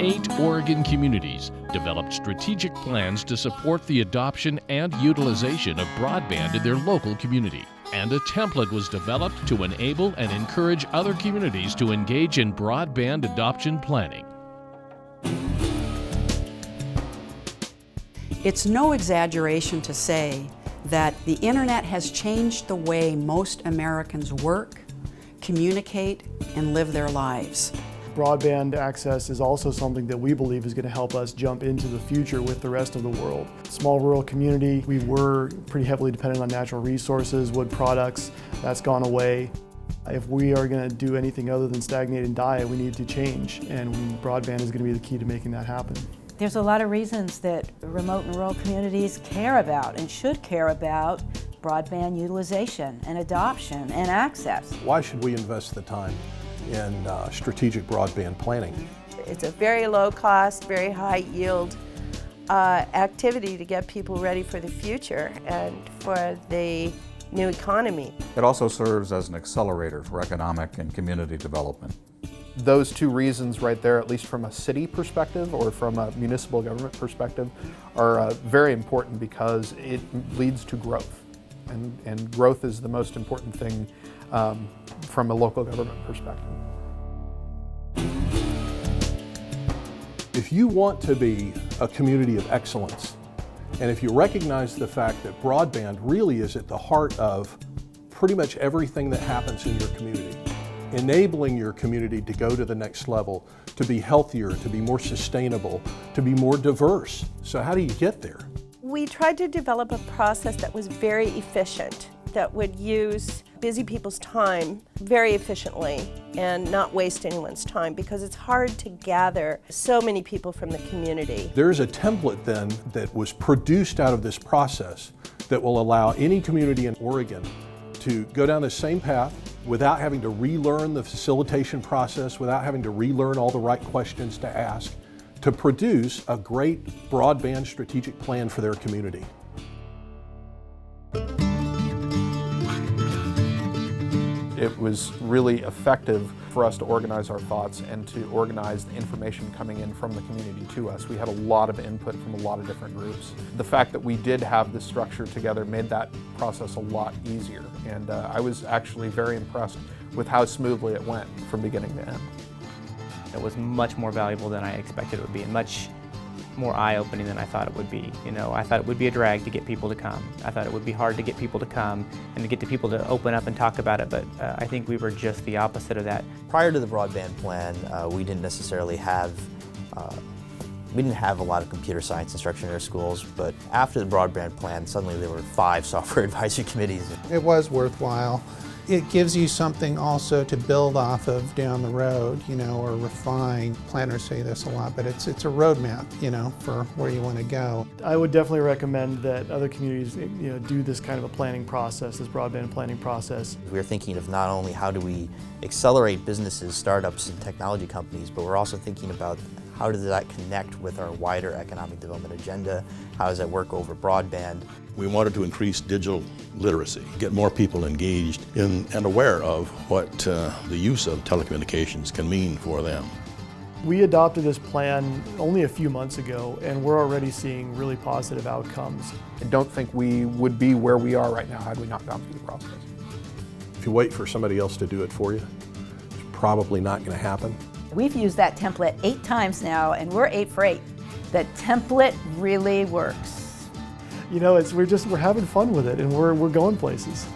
8 Oregon communities developed strategic plans to support the adoption and utilization of broadband in their local community. And a template was developed to enable and encourage other communities to engage in broadband adoption planning. It's no exaggeration to say that the internet has changed the way most Americans work, communicate, and live their lives. Broadband access is also something that we believe is going to help us jump into the future with the rest of the world. Small rural community, we were pretty heavily dependent on natural resources, wood products. That's gone away. If we are going to do anything other than stagnate and die, we need to change, and broadband is going to be the key to making that happen. There's a lot of reasons that remote and rural communities care about and should care about broadband utilization and adoption and access. Why should we invest the time in strategic broadband planning? It's a very low cost, very high yield activity to get people ready for the future and for the new economy. It also serves as an accelerator for economic and community development. Those two reasons right there, at least from a city perspective or from a municipal government perspective, are very important because it leads to growth. And growth is the most important thing from a local government perspective. If you want to be a community of excellence, and if you recognize the fact that broadband really is at the heart of pretty much everything that happens in your community, enabling your community to go to the next level, to be healthier, to be more sustainable, to be more diverse. So how do you get there? We tried to develop a process that was very efficient, that would use busy people's time very efficiently and not waste anyone's time, because it's hard to gather so many people from the community. There's a template then that was produced out of this process that will allow any community in Oregon to go down the same path without having to relearn the facilitation process, without having to relearn all the right questions to ask, to produce a great broadband strategic plan for their community. It was really effective for us to organize our thoughts and to organize the information coming in from the community to us. We had a lot of input from a lot of different groups. The fact that we did have this structure together made that process a lot easier, and I was actually very impressed with how smoothly it went from beginning to end. It was much more valuable than I expected it would be, and much more eye-opening than I thought it would be. You know, I thought it would be a drag to get people to come. I thought it would be hard to get people to come and to get the people to open up and talk about it, but I think we were just the opposite of that. Prior to the broadband plan, we didn't necessarily have we didn't have a lot of computer science instruction in our schools, but after the broadband plan, suddenly there were 5 software advisory committees. It was worthwhile. It gives you something also to build off of down the road, you know, or refine. Planners say this a lot, but it's a roadmap, you know, for where you want to go. I would definitely recommend that other communities, you know, do this kind of a planning process, this broadband planning process. We're thinking of not only how do we accelerate businesses, startups, and technology companies, but we're also thinking about how does that connect with our wider economic development agenda? How does that work over broadband? We wanted to increase digital literacy, get more people engaged in and aware of what the use of telecommunications can mean for them. We adopted this plan only a few months ago, and we're already seeing really positive outcomes. I don't think we would be where we are right now had we not gone through the process. If you wait for somebody else to do it for you, it's probably not going to happen. We've used that template 8 times now, and we're 8 for 8. The template really works. You know, we're having fun with it, and we're going places.